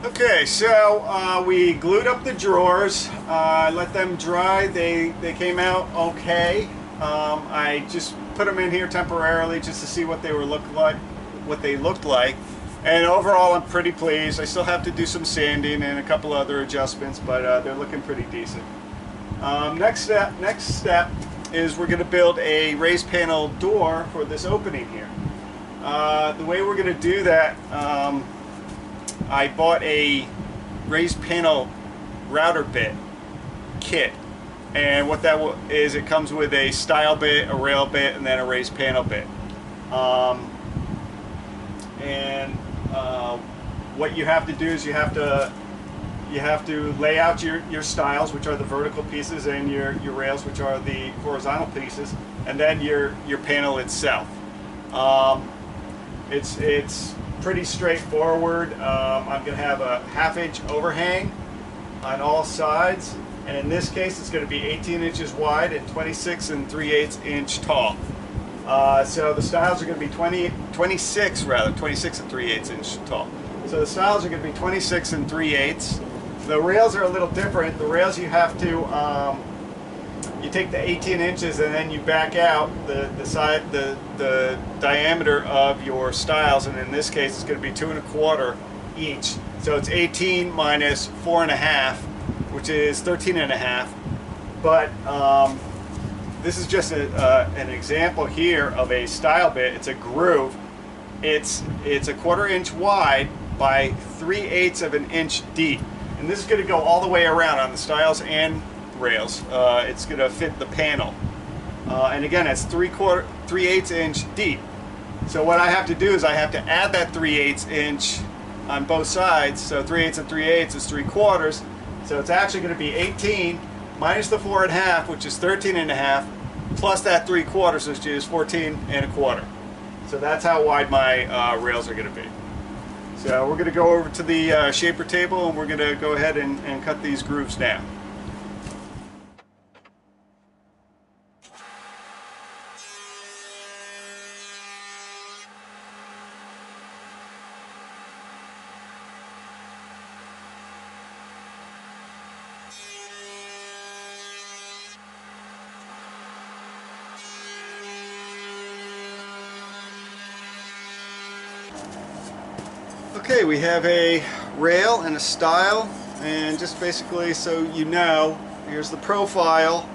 Okay, so we glued up the drawers, let them dry. They came out okay. I just put them in here temporarily just to see what they looked like. And overall, I'm pretty pleased. I still have to do some sanding and a couple other adjustments, but they're looking pretty decent. Next step is we're going to build a raised panel door for this opening here. The way we're going to do that, I bought a raised panel router bit kit, and what that is, it comes with a style bit, a rail bit, and then a raised panel bit. What you have to do is you have to lay out your stiles, which are the vertical pieces, and your rails, which are the horizontal pieces, and then your panel itself. It's pretty straightforward. I'm going to have a 1/2 inch overhang on all sides, and in this case it's going to be 18 inches wide and 26 3/8 inch tall. So the stiles are going to be 26 3/8 inch tall. So the stiles are going to be 26 3/8. The rails are a little different. The rails you have to you take the 18 inches and then you back out the diameter of your stiles, and in this case it's going to be 2 1/4 each. So it's 18 minus 4 1/2, which is 13 1/2. But this is just an example here of a style bit. It's a groove. It's a 1/4 inch wide by 3/8 of an inch deep, and this is going to go all the way around on the stiles and rails. It's going to fit the panel, and again, it's 3/8 inch deep. So what I have to do is I have to add that 3/8 inch on both sides. So 3/8 and 3/8 is 3/4. So it's actually going to be 18 minus the 4 1/2, which is 13 1/2, plus that 3/4, which is 14 1/4. So that's how wide my rails are going to be. So we're going to go over to the shaper table, and we're going to go ahead and cut these grooves down. Okay, we have a rail and a stile, and just basically so you know, here's the profile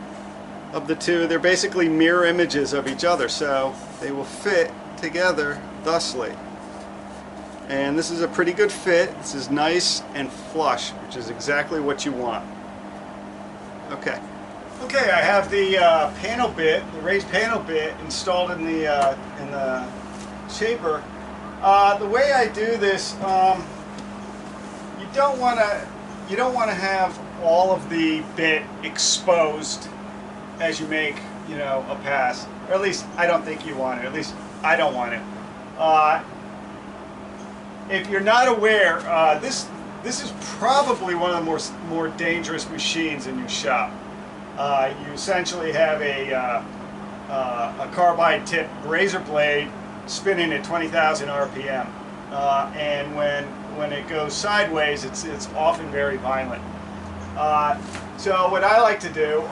of the two. They're basically mirror images of each other, so they will fit together thusly. And this is a pretty good fit. This is nice and flush, which is exactly what you want. Okay, I have the panel bit, the raised panel bit, installed in the shaper. The way I do this, you don't want to have all of the bit exposed as you make, a pass. Or at least I don't think you want it. At least I don't want it. If you're not aware, this is probably one of the more dangerous machines in your shop. You essentially have a carbide tip razor blade spinning at 20,000 RPM, and when it goes sideways, it's often very violent. So what I like to do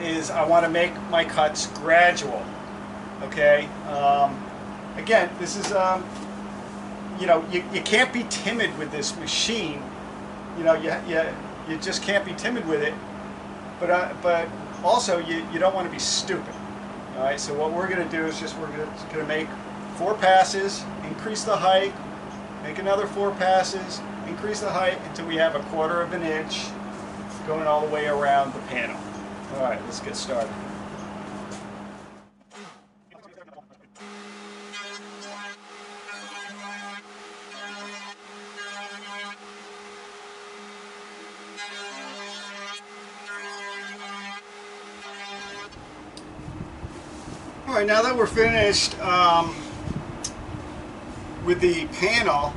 is I want to make my cuts gradual. Okay. Again, this is you can't be timid with this machine. You just can't be timid with it. But also you don't want to be stupid. All right, so what we're going to do is we're going to make 4 passes, increase the height, make another 4 passes, increase the height until we have a 1/4 of an inch going all the way around the panel. All right, let's get started. Alright, now that we're finished with the panel,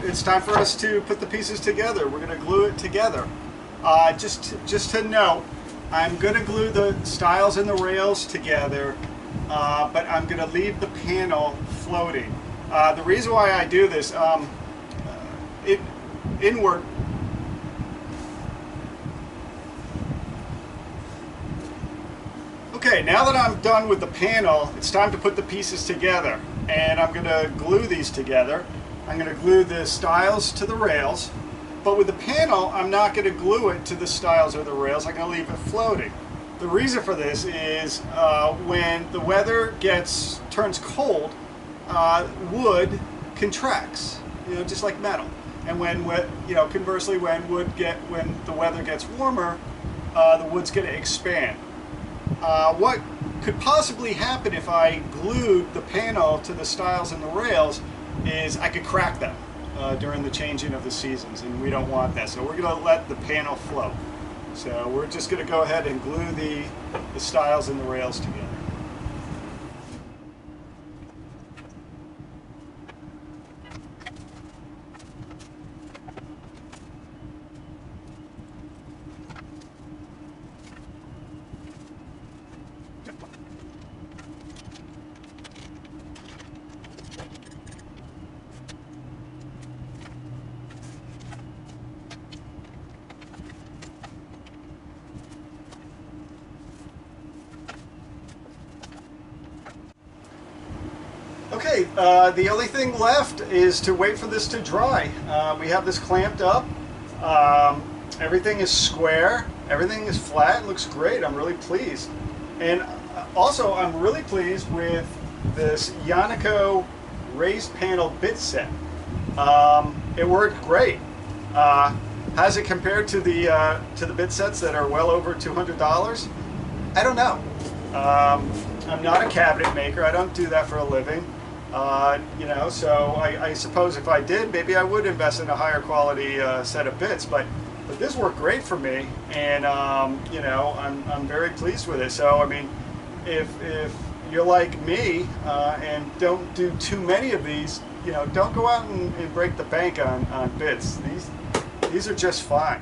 it's time for us to put the pieces together. We're going to glue it together. Just to note, I'm going to glue the stiles and the rails together, but I'm going to leave the panel floating. The reason why I do this, inward. Okay, now that I'm done with the panel, it's time to put the pieces together. And I'm going to glue these together. I'm going to glue the stiles to the rails. But with the panel, I'm not going to glue it to the stiles or the rails. I'm going to leave it floating. The reason for this is when the weather turns cold, wood contracts, just like metal. And when conversely, when the weather gets warmer, the wood's going to expand. What could possibly happen if I glued the panel to the stiles and the rails is I could crack them during the changing of the seasons, and we don't want that. So we're going to let the panel float. So we're just going to go ahead and glue the stiles and the rails together. Okay, the only thing left is to wait for this to dry. We have this clamped up. Everything is square. Everything is flat. It looks great. I'm really pleased. And also, I'm really pleased with this Yonico raised panel bit set. It worked great. How's it compared to the bit sets that are well over $200? I don't know. I'm not a cabinet maker. I don't do that for a living. So I suppose if I did, maybe I would invest in a higher quality set of bits. But this worked great for me, and I'm very pleased with it. So I mean, if you're like me and don't do too many of these, don't go out and break the bank on bits. These are just fine.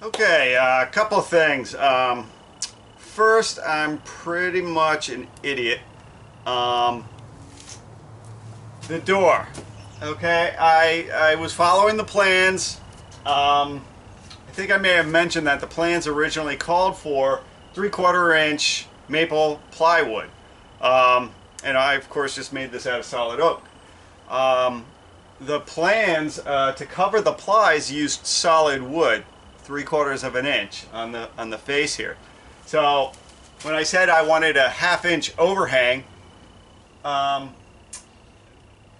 Okay, a couple of things. First, I'm pretty much an idiot. The door. Okay, I was following the plans. I think I may have mentioned that the plans originally called for 3/4 inch maple plywood. And I, of course, just made this out of solid oak. The plans to cover the plies used solid wood, 3/4 of an inch on the face here. So when I said I wanted a 1/2 inch overhang,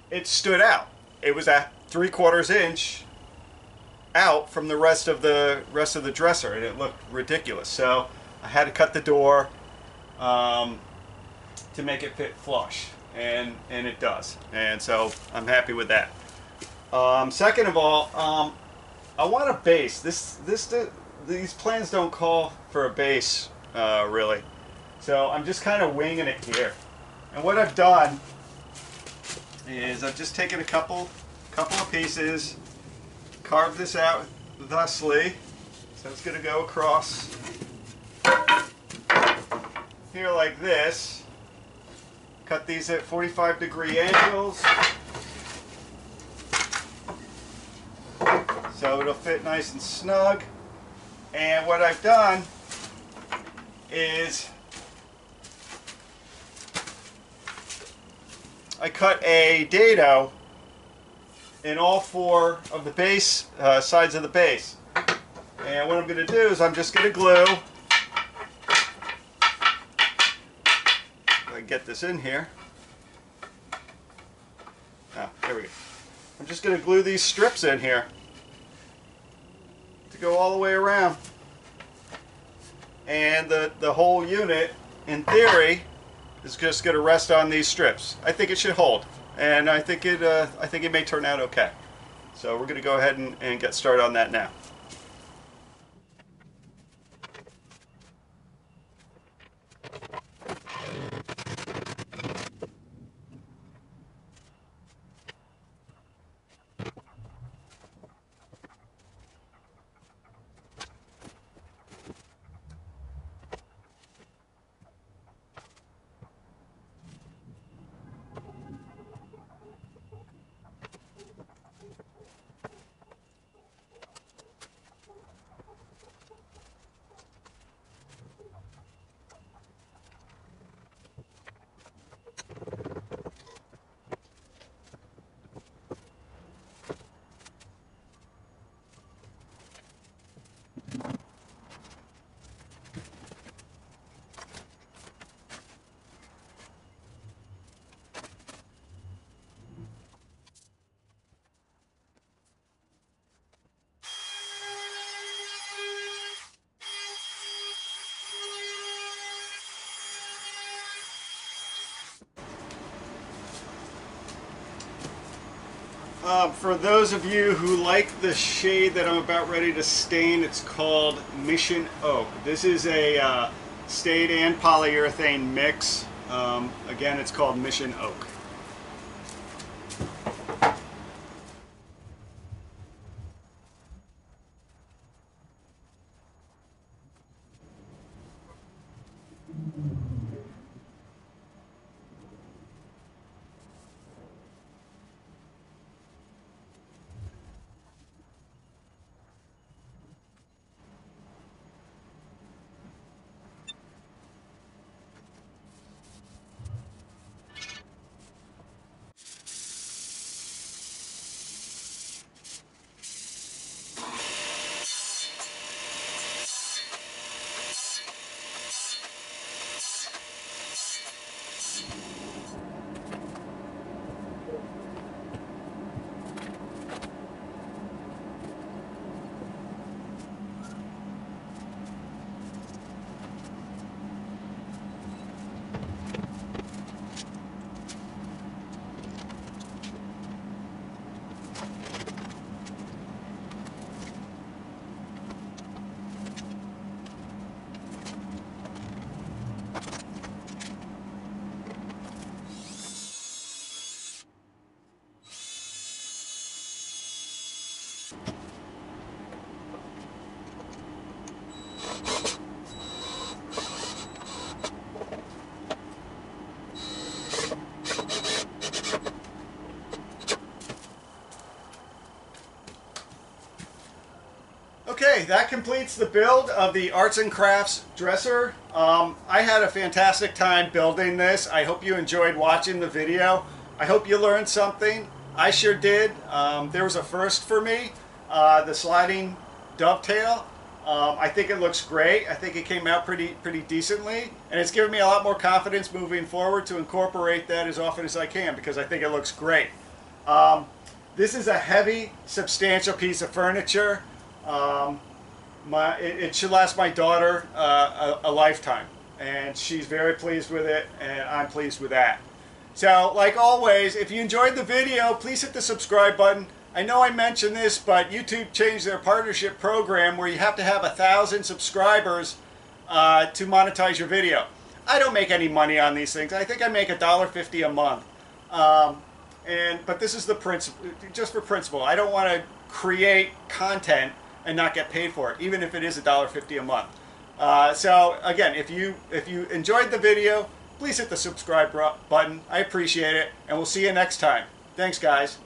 it stood out. It was a 3/4 inch out from the rest of the dresser, and it looked ridiculous. So I had to cut the door to make it fit flush, and it does. And so I'm happy with that. Second of all, I want a base. These plans don't call for a base, really. So I'm just kind of winging it here. And what I've done is I've just taken a couple of pieces, carved this out thusly. So it's going to go across here like this. Cut these at 45-degree angles so it'll fit nice and snug. And what I've done is I cut a dado in all 4 of the base sides of the base. And what I'm going to do is I'm just going to glue. If I can get this in here. Ah, there we go. I'm just going to glue these strips in here to go all the way around. And the whole unit, in theory, is just going to rest on these strips. I think it should hold, and I think it may turn out okay. So we're going to go ahead and get started on that now. For those of you who like the shade that I'm about ready to stain, it's called Mission Oak. This is a stain and polyurethane mix. Again, it's called Mission Oak. Okay, that completes the build of the Arts and Crafts dresser. I had a fantastic time building this. I hope you enjoyed watching the video. I hope you learned something. I sure did. There was a first for me, the sliding dovetail. I think it looks great. I think it came out pretty decently, and it's given me a lot more confidence moving forward to incorporate that as often as I can because I think it looks great. This is a heavy, substantial piece of furniture. It should last my daughter a lifetime, and she's very pleased with it, and I'm pleased with that. So, like always, if you enjoyed the video, please hit the subscribe button. I know I mentioned this, but YouTube changed their partnership program where you have to have 1,000 subscribers to monetize your video. I don't make any money on these things. I think I make $1.50 a month. But this is the principle, just for principle. I don't want to create content and not get paid for it, even if it is $1.50 a month. So again, if you enjoyed the video, please hit the subscribe button. I appreciate it, and we'll see you next time. Thanks, guys.